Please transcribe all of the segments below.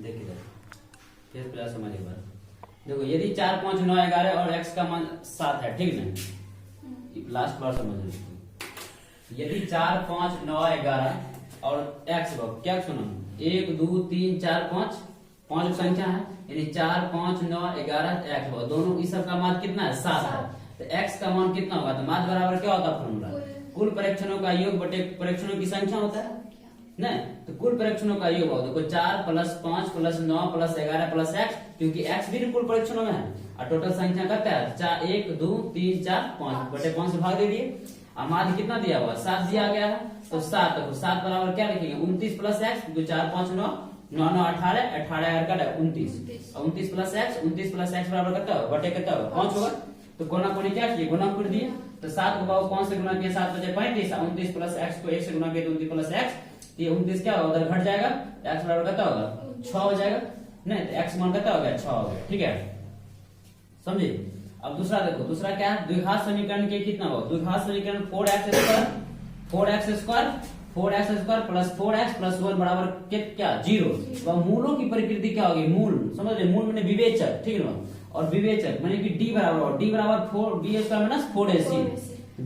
देखिए फिर प्लस समझ एक बार। देखो यदि 4 5 9 11 और x का मान 7 है, ठीक ना, लास्ट बार समझ लो। यदि 4 5 9 11 और x क्या सुनो 1 2 3 4 5 5 संख्या है, यानी 4 5 9 11 x दोनों इस सब का मान कितना है 7 है। तो x का मान कितना होगा, तो मान बराबर क्या होता है फॉर्मूला, कुल परीक्षणों का योग बटे परीक्षणों की संख्या होता है ना। तो कुल परीक्षणों का योग होगा, देखो 4 + 5 + 9 + 11 + x, क्योंकि x भी कुल परीक्षणों में है और टोटल संख्या करता है 4 1 2 3 4 5 बटे 5 से भाग दे दिए। अब माध्य कितना दिया हुआ 7 दिया गया है, तो 7 देखो 7 बराबर क्या लिखेंगे 29 + x, क्योंकि 4 5 9 9 9 18 18 का 29 29 + x 29 + x बराबर कितना होगा बटे कितना होगा 5 होगा। तो कोना कोनी क्या किए गुना कर दिए, तो 7 को बाबू 5 से गुना किया 7 बचे 35, 29 + x को 1 से गुना किया 29 + x, ये 29 क्या होगा उधर घट जाएगा, x बराबर कितना होगा 6 हो जाएगा, नहीं तो x मान कितना हो गया 6 हो गया, ठीक है समझे। अब दूसरा देखो, दूसरा क्या है द्विघात समीकरण के कितना होगा, द्विघात समीकरण 4x² + 4x + 1 बराबर क्या 0। तो मूलों की प्रकृति क्या होगी, मूल समझ रहे, मूल मैंने विवेचक, ठीक है, और विवेचक मैंने कि d बराबर 4 b² - 4ac,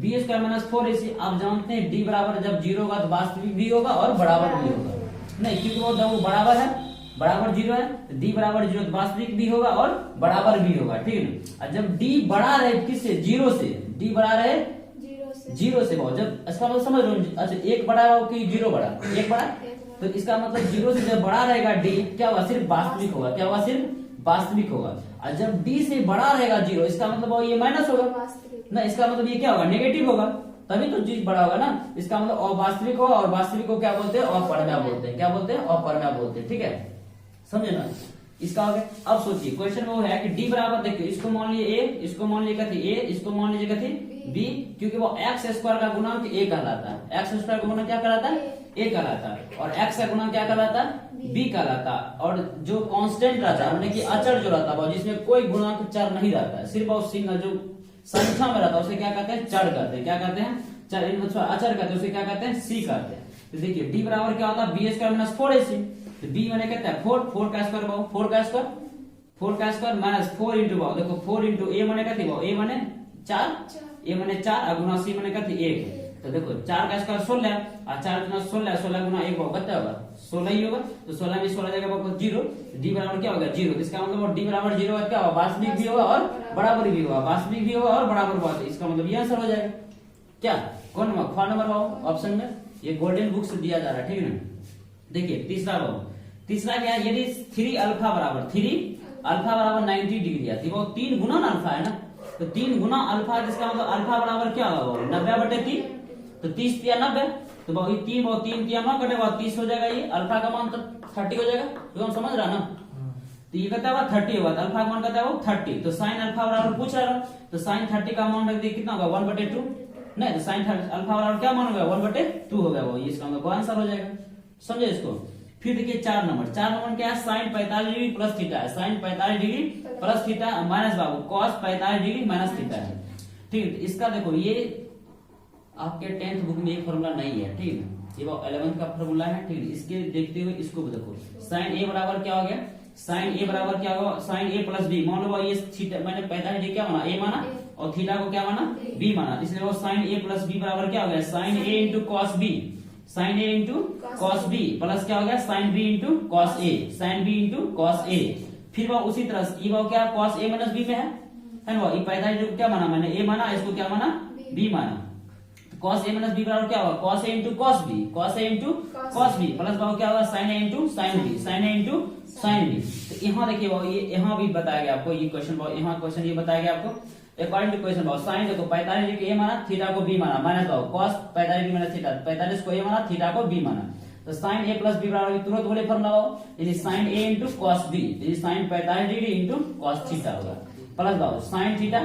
b² - 4ac। आप जानते हैं d बराबर जब 0 होगा तो वास्तविक भी होगा और बराबर भी होगा, नहीं क्योंकि वो जब वो बराबर है बराबर 0 है, तो d बराबर 0 वास्तविक भी होगा और बराबर भी होगा, ठीक है। और जब d बड़ा रहे किससे 0 से, d बड़ा रहे 0 से बहुत, जब इसका मतलब समझ लो, अच्छा 1 बड़ा हो कि 0 बड़ा, 1 बड़ा, तो इसका मतलब 0 से जब बड़ा रहेगा d क्या होगा सिर्फ वास्तविक होगा, क्या होगा सिर्फ वास्तविक होगा। और जब d से बड़ा रहेगा 0 इसका मतलब ये माइनस होगा ना, इसका मतलब ये क्या होगा नेगेटिव होगा, तभी तो चीज बड़ा होगा ना, इसका मतलब अवास्तविक होगा, और वास्तविक को क्या बोलते हैं अपरिमेय बोलते हैं, क्या बोलते हैं अपरिमेय बोलते हैं, ठीक है समझे ना। इसका हो गया। अब सोचिए क्वेश्चन में वो है कि d बराबर देखिए, इसको मान लिए a, इसको मान लिए कथी a, इसको मान लीजिए कथी b, क्योंकि वो x² का गुणा a कहलाता है, x² का गुणा क्या कहलाता है a कहलाता है, और x का गुणा क्या कहलाता है b कहलाता है। और जो कांस्टेंट रहता है यानी कि अचर जो रहता है जिसमें कोई गुणांक चर नहीं रहता है, सिर्फ और सिंगल जो संख्या में रहता है उसे क्या कहते हैं चर कहते हैं, क्या कहते हैं चर, अचर कहते हैं, उसे क्या कहते हैं c कहते हैं। तो देखिए d बराबर क्या होता है b² - 4ac, तो b मैंने कहता है 4 का स्क्वायर बाबू 4 का स्क्वायर माइनस 4 इंटू बाबू देखो 4 इंटू a मैंने कहती बाबू a मैंने 4 a मैंने 4 और गुना c मैंने कहती 1, तो देखो 4 का स्क्वायर 16 और 4 गुना 16 16 गुना 1 बाबू कितना होगा 16 ही होगा, तो 16 में 16 जगह बाबू 0, d बराबर क्या होगा 0, इसका मतलब d बराबर 0 क्या होगा वास्तविक भी होगा और बराबर भी होगा, वास्तविक भी होगा और बराबर होगा, इसका मतलब ये आंसर हो जाएगा। क्या कौन नंबर ख नंबर बाबू ऑप्शन में, ये गोल्डन बुक से दिया जा रहा है, ठीक है ना। देखिए तीसरा बाबू, तीसरा क्या है, यदि 3 अल्फा बराबर 90 डिग्री है, वो 3 गुना अल्फा है ना, तो 3 गुना अल्फा, जिसका मतलब अल्फा बराबर क्या होगा 90/3, तो 30 या 90, तो बहुत 3 किया 9 कटेगा 30 हो जाएगा, ये अल्फा का मान तो 30 हो जाएगा, तो हम समझ रहा ना, तो ये कहता है 30 होगा, तो अल्फा का मान कहता है 30, तो साइन अल्फा बराबर पूछ रहा है, तो साइन 30 का मान रख दिए कितना होगा 1/2, नहीं तो साइन अल्फा बराबर क्या मान होगा 1/2 हो गया, वो इसका मतलब आंसर हो जाएगा, समझे इसको। फिर देखिए 4 नंबर क्या है साइन 45 डिग्री प्लस थीटा है, sine 45 degree plus theta minus बाबू कॉस 45 डिग्री माइनस थीटा है, ठीक है। इसका देखो ये आपके 10th बुक में एक फॉर्मूला नहीं है, ठीक है, ये 11th का फॉर्मूला है, ठीक है। इसके देखते हुए इसको भी देखो, साइन a बराबर क्या हो गया, साइन a बराबर क्या होगा साइन a प्लस b, मान लो ये थीटा मैंने 45 डिग्री क्या माना a माना और थीटा को क्या माना b माना, इसलिए वो साइन a प्लस b बराबर क्या हो गया sine a into cos b, sine a into cos b plus क्या हो गया sine b into cos a, sine b into cos a। फिर वो उसी तरह ये वो क्या कॉस a माइनस b में है ना, वो 45 डिग्री क्या माना मैंने a माना, इसको क्या माना b माना, cos a माइनस b बराबर क्या होगा cos a into cos b, cos a into cos b plus बाबू क्या होगा sin a into sin b, sin a into sin b। तो यहाँ देखिए बाबू ये यहाँ भी बताया गया आपको, ये क्वेश्चन बाबू यहाँ क्वेश्चन ये बताया गया आपको अकॉर्डिंग टू क्वेश्चन बाबू, साइन देखो 45 डिग्री a माना थीटा को b माना, माइनस बाबू cos 45 डिग्री माइनस थीटा 45 को a माना थीटा को b माना, तो sin a प्लस b बराबर तुरंत बोले फॉर्मूला बाबू, यानी sin a into cos b, यानी sin 45 degree into cos theta होगा, प्लस बाबू sin थीटा,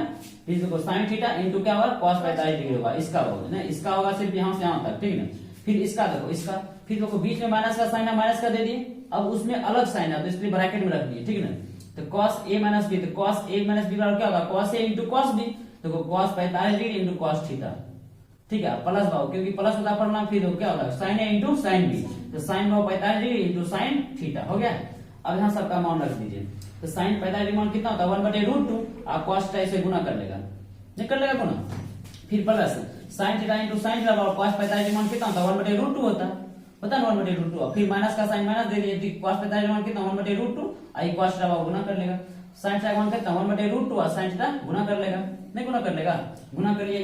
फिर देखो sin थीटा इंटू क्या होगा cos 45 डिग्री होगा, इसका होगा ना, इसका होगा सिर्फ यहाँ से यहाँ तक, ठीक है। फिर इसका देखो इसका, फिर देखो बीच में माइनस का साइन है, माइनस का दे दिए, अब उसमें अलग साइन है तो इसलिए ब्रैकेट में रख दिए, ठीक है ना। तो cos a माइनस b, तो cos a माइनस b बराबर क्या होगा cos a into cos b, देखो cos 45 degree into cos theta, ठीक है, प्लस भाव क्योंकि प्लस होता पढ़ना, फिर क्या होगा sin a into sin b, तो sin भाव 45 डिग्री इंटू sin थीटा हो गया। अब यहाँ सबका मान रख दीजिए, तो साइन 45 मान कितना होता है 1/√2, आप cos थीटा से गुना कर लेगा, नहीं कर लेगा गुना, फिर plus sine theta into sine theta और cos 45 मान कितना होता है 1/√2 होता है, पता है 1/√2, फिर माइनस का साइन माइनस दे दिए, cos 45 मान कितना 1/√2, आई cos थीटा गुना कर लेगा, साइन थीटा मान कितना 1/√2 और साइन थीटा गुना कर लेगा, नहीं गुना कर लेगा, गुना कर लिया।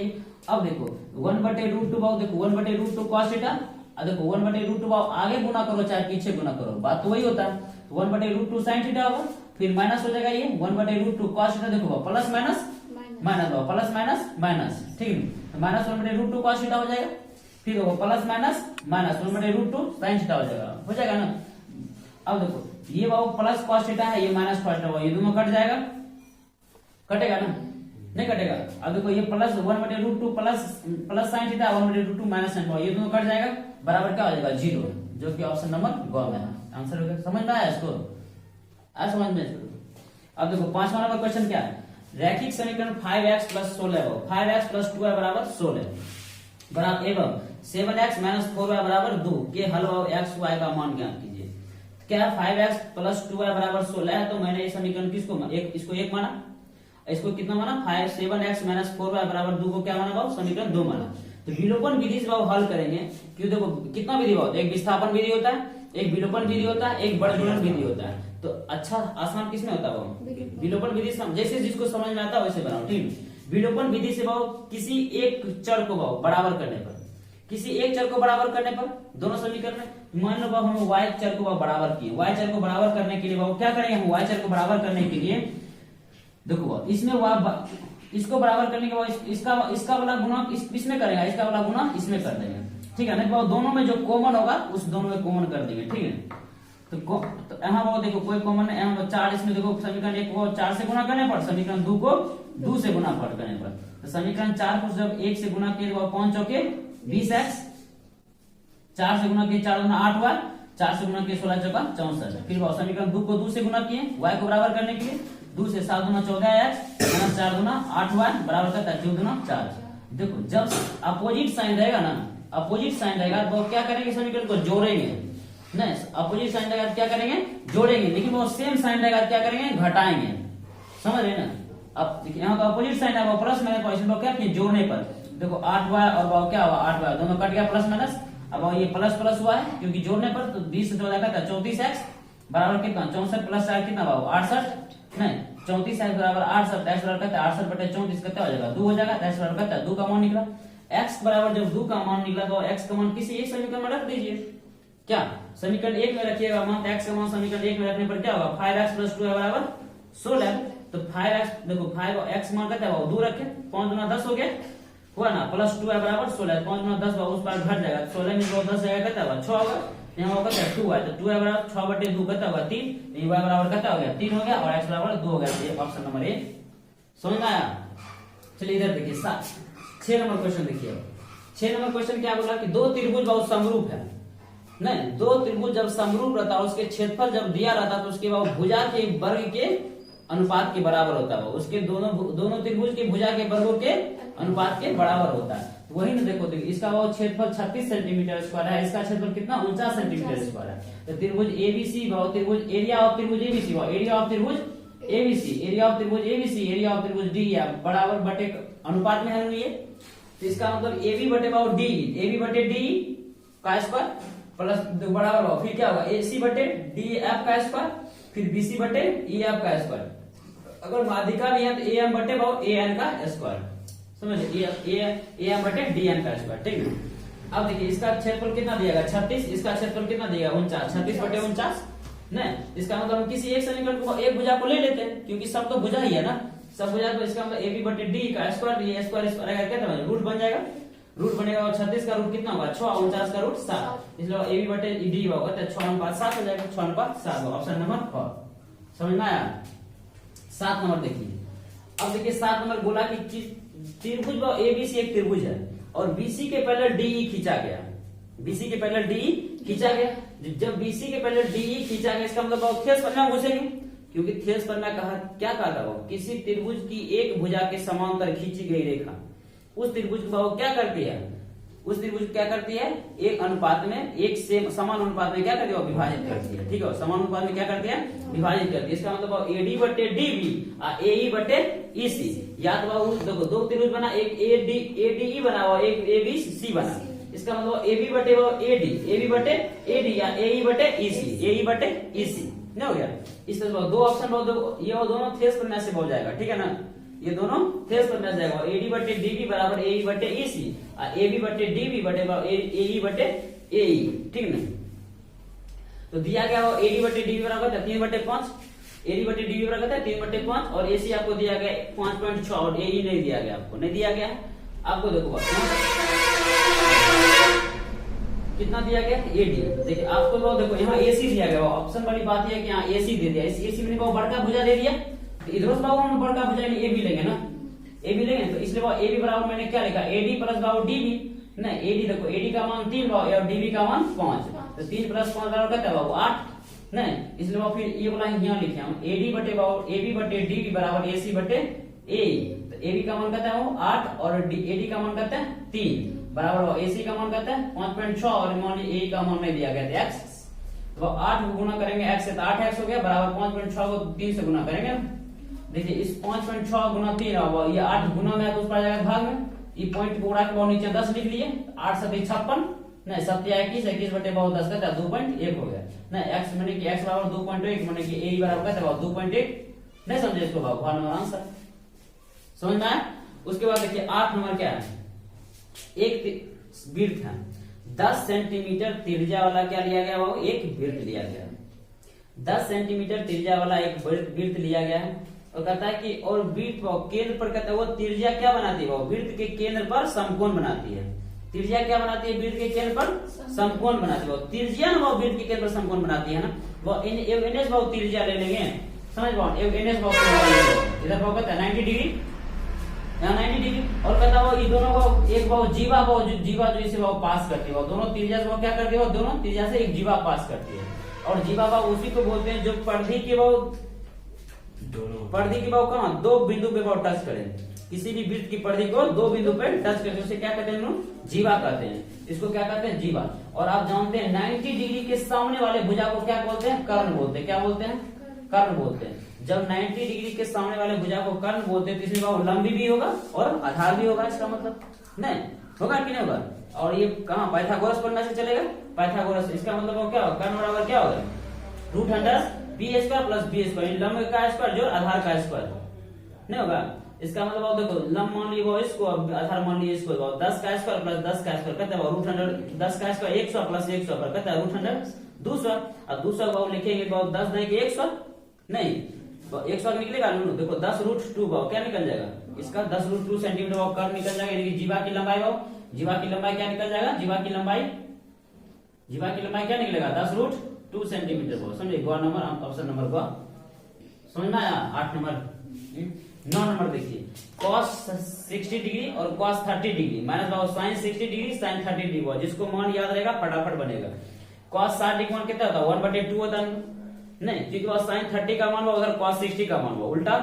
अब देखो 1/√2 बाव, देखो 1/√2 cos थीटा, और देखो 1/√2 बाव आगे गुना करो चाहे पीछे गुना करो, बात तो वही होता है, 1/√2 साइन थीटा होगा, फिर माइनस हो जाएगा ये 1/√2 cos थीटा, देखो प्लस माइनस माइनस हो, प्लस माइनस माइनस, ठीक है, माइनस 1/√2 cos थीटा हो जाएगा, फिर वो plus minus minus 1/√2 sine theta हो जाएगा ना। अब देखो ये बाबू प्लस cos थीटा है, ये माइनस cos थीटा, ये दोनों कट जाएगा, कटेगा ना, नहीं कटेगा। अब देखो ये plus 1/√2 plus sine theta 1/√2 minus sine theta, ये दोनों कट जाएगा, बराबर क्या हो जाएगा 0, जो कि ऑप्शन नंबर ग में है, आंसर हो गया। समझ में आया इसको, आज समझ में इसको। अब देखो 5वां नंबर क्वेश्चन क्या है, रैखिक समीकरण 5x + 16 5x + 2y = 16 बराबर एवं 7x - 4y = 2 के हल और x y का मान ज्ञात कीजिए। क्या 5x + 2y = 16 है, तो मैंने ये समीकरण किसको इसको 1 माना, इसको कितना माना 7x - 4y = 2 को क्या माना भाव समीकरण 2 माना। तो विलोपन विधि से भाव हल करेंगे, क्यों देखो कितना विधि भाव, एक विस्थापन विधि होता है, एक विलोपन विधि होता है, एक बड़गुणन विधि होता है, तो अच्छा आसान किसमें होता है विलोपन विधि से, जैसे जिसको समझ में आता है वैसे बनाओ, ठीक। विलोपन विधि से भाव किसी एक चर को भाव बराबर करने पर, किसी एक चर को बराबर करने पर दोनों समीकरण में मान लो हम y चर को बराबर किए, y चर को बराबर करने के लिए भाव क्या करेंगे हम, y चर को बराबर करने के लिए देखो इसमें इसको बराबर करने के बाद इसका वाला गुना इसमें करेगा, इसका वाला गुना इसमें कर देंगे, ठीक है ना। तो दोनों में जो कॉमन होगा उस दोनों में कॉमन कर देंगे, ठीक है। तो यहाँ वो देखो कोई कॉमन है, यहाँ 4, इसमें देखो समीकरण 1 को 4 से गुना करने पर, समीकरण 2 को 2 से गुना करने पर, तो समीकरण 4 को जब 1 से गुना किए 5 चौके 20x, 4 से गुना किए 4 दूना 8y, 4 से गुना किए 16 चौका 64, फिर समीकरण 2 को 2 से गुना किए y को बराबर करने के लिए, 2 से 7 दूना 14x माइनस 4 दूना 8y बराबर करता है 4 दूना 4। देखो जब अपोजिट साइन रहेगा ना, अपोजिट साइन रहेगा तो क्या करेंगे समीकरण को जोड़ेंगे, नहीं अपोजिट साइन रहेगा क्या करेंगे जोड़ेंगे, लेकिन वो सेम साइन रहेगा क्या करेंगे घटाएंगे, समझ रहे ना। अब देखिए यहाँ का अपोजिट साइन है वो प्लस माइनस पॉजिशन क्या किए जोड़ने पर, देखो 8y और वो क्या हुआ 8y दोनों कट गया प्लस माइनस, अब ये प्लस प्लस हुआ है क्योंकि जोड़ने पर, तो 20 से 14 का 34x बराबर कितना 64 प्लस 4 कितना हुआ 68, नहीं 34x बराबर 68, x बराबर करता है 68/34 कितना हो जाएगा 2 हो जाएगा, x बराबर करता है 2 का मान निकला, x बराबर जब 2 का मान निकला तो x का मान किसी एक समीकरण में रख दीजिए, क्या समीकरण 1 में रखिएगा मान, x का मान समीकरण 1 में रखने पर क्या होगा 5x + 2y = 16, तो 5x देखो 5x मान करता है 2 रखे 5 दूना 10 हो गया हुआ ना, प्लस 2y = 16, 5 दूना 10 उस पर घट जाएगा, 16 में 10 जाएगा कितना होगा 6 होगा, यहाँ होगा क्या 2 है, तो 2y = 6/2 कितना होगा 3, y बराबर कितना हो गया 3 हो गया और x बराबर 2 हो गया, ये ऑप्शन नंबर ए समझ में आया। चलिए इधर देखिए 6 नंबर क्वेश्चन देखिए, 6 नंबर क्वेश्चन क्या बोला कि दो त्रिभुज बहुत समरूप है, नहीं दो त्रिभुज जब समरूप रहता है उसके क्षेत्रफल जब दिया रहता है तो उसके बाद भुजा के वर्ग के अनुपात के बराबर होता है, उसके दोनों त्रिभुज के भुजा के वर्गों के अनुपात के बराबर होता है, वही ना देखो इसका वो क्षेत्रफल 36 सेंटीमीटर स्क्वायर है, इसका क्षेत्रफल कितना 49 सेंटीमीटर स्क्वायर है, तो त्रिभुज एबीसी त्रिभुज एरिया ऑफ त्रिभुज एबीसी एरिया ऑफ त्रिभुज एबीसी एरिया ऑफ त्रिभुज एबीसी एरिया ऑफ त्रिभुज डी बराबर बटे अनुपात में है ये, तो इसका मतलब एबी बटे डी, एबी बटे डी का स्क्वायर प्लस बराबर हो, फिर क्या होगा एसी बटे डी एफ का स्क्वायर, फिर बीसी बटे ई एफ का स्क्वायर, अगर माध्यिका भी है तो ए एम बटे ए एन का स्क्वायर, समझे ए एम बटे डी एन का स्क्वायर, ठीक है। अब देखिए इसका क्षेत्रफल कितना दिएगा 36, इसका क्षेत्रफल कितना दिएगा 49, 36/49, नहीं इसका मतलब हम किसी एक समीकरण को एक भुजा को ले लेते हैं क्योंकि सब तो भुजा ही है ना, सब भुजा, तो इसका मतलब एबी बटे डी का स्क्वायर, ये स्क्वायर कितना रूट बन जाएगा, रूट बनेगा और 36 का रूट कितना होगा 6, 49 का रूट 7, इसलिए एबी बटे डी होगा तो 6:7 हो जाएगा, 6:7 ऑप्शन नंबर 4 समझ में आया। 7 नंबर देखिए, अब देखिए 7 नंबर बोला कि त्रिभुज एबीसी एक त्रिभुज है और बीसी के पहले डीई खींचा गया, बीसी के पहले डीई खींचा गया, जब बीसी के पहले डीई खींचा गया इसका मतलब थेस पन्ना घुसेंगे, क्योंकि थेस पन्ना क्या कहा था किसी त्रिभुज की एक भुजा के समांतर खींची गई रेखा उस त्रिभुज को क्या करती है, उस त्रिभुज को क्या करती है, एक अनुपात में, एक से समान अनुपात में क्या करती है, विभाजित करती है। ठीक है, समान अनुपात में क्या करती है, विभाजित करती है। इसका मतलब एडी बटे डीबी और एई बटे ईसी। या तो देखो दो त्रिभुज बना, एक एडीई बना हुआ, एक एबीसी बना। इसका मतलब एबी बटे एडी बटे एडी या एई बटे ईसी नहीं हो गया। इस तरह दो ऑप्शन बहुत, ये दोनों फेस पर मैसेज हो जाएगा। ठीक है ना, ये दोनों फेस पर मैसेज जाएगा। एडी बटे डीबी बराबर एई बटे ईसी और एबी बटे डीबी बटे एई बटे एई। ठीक ना, तो दिया गया वो एडी बटे डीबी बराबर 3/5, एडी बटे डीबी बराबर 3/5 और एसी आपको दिया गया 5.6 और एई नहीं दिया गया, आपको नहीं दिया गया। आपको देखो कितना दिया गया, एडी। देखिए आपको तो देखो यहाँ एसी दिया गया, ऑप्शन वाली बात है कि यहाँ एसी दे दिया। एसी में बड़का भुजा दे दिया, तो इधर से हम बड़का भुजा में ए बी लेंगे ना, ए बी लेंगे। तो इसलिए ए बी बराबर मैंने क्या लिखा, एडी प्लस बाबू डीबी। नहीं, एडी देखो एडी का मान 3 और डीबी का मान 5, तो 3 + 5 बराबर कितना बाबू 8। नहीं, इसलिए फिर ये वाला यहाँ लिखे हम एडी बटे बाबू एबी बटे डीबी बराबर एसी बटे ए। तो एबी का मान कहता है वो 8 और एडी का मान कहता है 3 बराबर एसी का मान कहता है 5.6 और मान ए का मान नहीं दिया गया था x। तो 8 को गुना करेंगे x से तो 8x हो गया बराबर 5.6 को 3 से गुना करेंगे। देखिए इस 5.6 गुना 3 ये 8 गुना में तो उस पर जाएगा भाग में। ये पॉइंट को उड़ा के बहुत नीचे 10 लिख लिए, 8 7 56 नहीं 7 21 21 बटे बहुत 10 का 2.1 हो गया। नहीं x मैंने कि x बराबर 2.1 मैंने कि a बराबर का 2.1। नहीं समझे इसको बाबू, नंबर आंसर समझ में आया। उसके बाद देखिए 8 नंबर क्या है, एक वृत्त है 10 सेंटीमीटर त्रिज्या वाला क्या लिया गया, वो एक वृत्त लिया गया है। 10 सेंटीमीटर त्रिज्या वाला एक वृत्त लिया गया है और कहता है कि और वृत्त केंद्र पर कहता है वो त्रिज्या क्या बनाती है, वो वृत्त के केंद्र पर समकोण बनाती है। त्रिज्या क्या बनाती है, वृत्त के केंद्र पर समकोण बनाती है। वो त्रिज्या ना वो वृत्त के केंद्र पर समकोण बनाती है ना, वो एनएस भाव त्रिज्या ले लेंगे, समझ पाओ एनएस भाव इधर भाव कहता है 90 डिग्री, यहाँ 90 डिग्री। और कहता है ये दोनों को एक भाव जीवा जो इसे भाव पास करती है, दोनों त्रिज्या से क्या करती है, दोनों त्रिज्या से एक जीवा पास करती है। और जीवा भाव उसी को बोलते हैं जो परिधि के भाव कहाँ, दो बिंदु पे भाव टच करें। किसी भी वृत्त की परिधि को दो बिंदु पे टच करते उसे क्या कहते हैं, जीवा कहते हैं। इसको क्या कहते हैं, जीवा। और आप जानते हैं 90 डिग्री के सामने वाले भुजा को क्या बोलते हैं, कर्ण बोलते हैं। क्या बोलते हैं, कर्ण बोलते हैं। जब 90 डिग्री के सामने वाले भुजा को कर्ण बोलते हैं तो इसमें भाव लंबी भी होगा और आधार भी होगा। इसका मतलब नहीं होगा कि नहीं होगा। और ये कहाँ पाइथागोरस पढ़ने से चलेगा, पाइथागोरस। इसका मतलब वो क्या होगा, कर्ण बराबर क्या होगा, √100 b² + b², लंब का स्क्वायर जो आधार का स्क्वायर नहीं होगा। इसका मतलब देखो लंब मान ली वो इसको, आधार मान ली इसको, 10 का स्क्वायर + 10 का स्क्वायर कहता है √100, 10 का स्क्वायर 100 + 100 पर कहता है √100 200। और 200 को लिखेंगे 10 नहीं कि 100 नहीं 100 निकलेगा। देखो 10√2 क्या निकल जाएगा, इसका 10√2 सेंटीमीटर भाव कर्व निकल जाएगा। यानी कि जीवा की लंबाई भाव, जीवा की लंबाई क्या निकल जाएगा, जीवा की लंबाई क्या निकलेगा 10√2 सेंटीमीटर भाव। समझे, ग नंबर ऑप्शन नंबर ग समझ में आया। 8 नंबर 9 नंबर देखिए cos 60 डिग्री और cos 30 डिग्री माइनस भाव sin 60 डिग्री sin 30 डिग्री भाव, जिसको मान याद रहेगा फटाफट बनेगा। cos 60 डिग्री मान कितना होता है 1/2 होता है नहीं, क्योंकि वह sin 30 का मान उधर cos 60 का मान उल्टा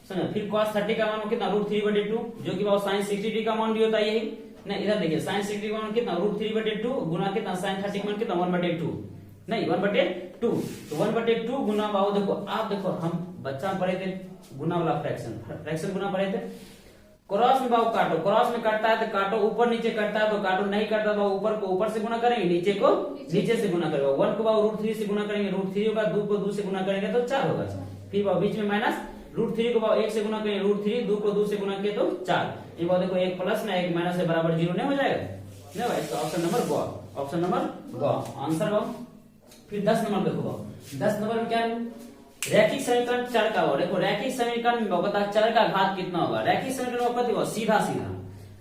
समझो। फिर cos 30 का मान कितना √3/2 जो कि वह sin 60 डिग्री का मान भी होता है यही नहीं। इधर देखिए sin 60 का मान कितना √3/2 गुना कितना sin 30 का मान कितना 1/2 नहीं 1/2। तो 1/2 गुना भाव देखो आप देखो हम बच्चा में पढ़े थे गुना वाला फ्रैक्शन गुना पढ़े थे। क्रॉस में भाव काटो, क्रॉस में काटता है तो काटो, ऊपर नीचे काटता है तो काटो, नहीं काटता तो ऊपर को ऊपर से गुना करेंगे, नीचे को नीचे से गुना करेंगे। 1 को भाव √3 से गुना करेंगे, √3 होगा, 2 को 2 से गुना करेंगे तो 4 होगा। फिर भाव बीच में माइनस √3 को भाव 1 से गुना करेंगे √3, 2 को 2 से गुना किए तो 4। ये भाव देखो 1 प्लस में 1 माइनस से बराबर 0 नहीं हो जाएगा नहीं भाई। इसका ऑप्शन नंबर ग, ऑप्शन नंबर ग आंसर भाव। फिर 10 नंबर देखो भाव, 10 नंबर में क्या है रैखिक समीकरण चर का। देखो रैखिक समीकरण में बता चर का घात कितना होगा। रैखिक समीकरण होगा सीधा सीधा,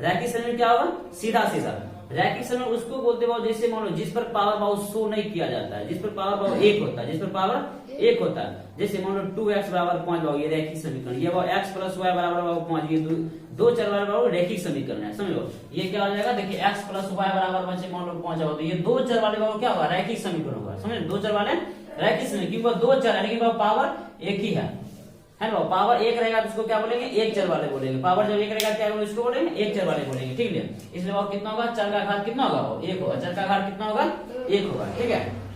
रैखिक समीकरण क्या होगा सीधा सीधा। रैखिक समीकरण उसको बोलते हैं जैसे मान लो जिस पर पावर भाव शो नहीं किया जाता है, जिस पर पावर भाव 1 होता है, जिस पर पावर 1 होता है। जैसे मान लो 2x = 5 भाव, ये रैखिक समीकरण। ये भाव x + y = 5, ये दो चर वाला भाव रैखिक समीकरण है। समझो ये क्या हो जाएगा, देखिए x + y = मान लो 5 होगा तो ये दो चर वाले भाव क्या होगा रैखिक समीकरण होगा। समझे, दो चर वाले रैखिक समीकरण, क्योंकि वो दो चर है लेकिन पावर एक ही है। है ना। पावर एक रहेगा तो उसको क्या बोलेंगे, एक चर वाले बोलेंगे। पावर जब एक रहेगा क्या बोलेंगे, इसको बोलेंगे एक चर वाले बोलेंगे, ठीक है। इसलिए वो कितना होगा, चर का घात कितना होगा, वो एक होगा, चर का घात कितना होगा, एक होगा, ठीक है।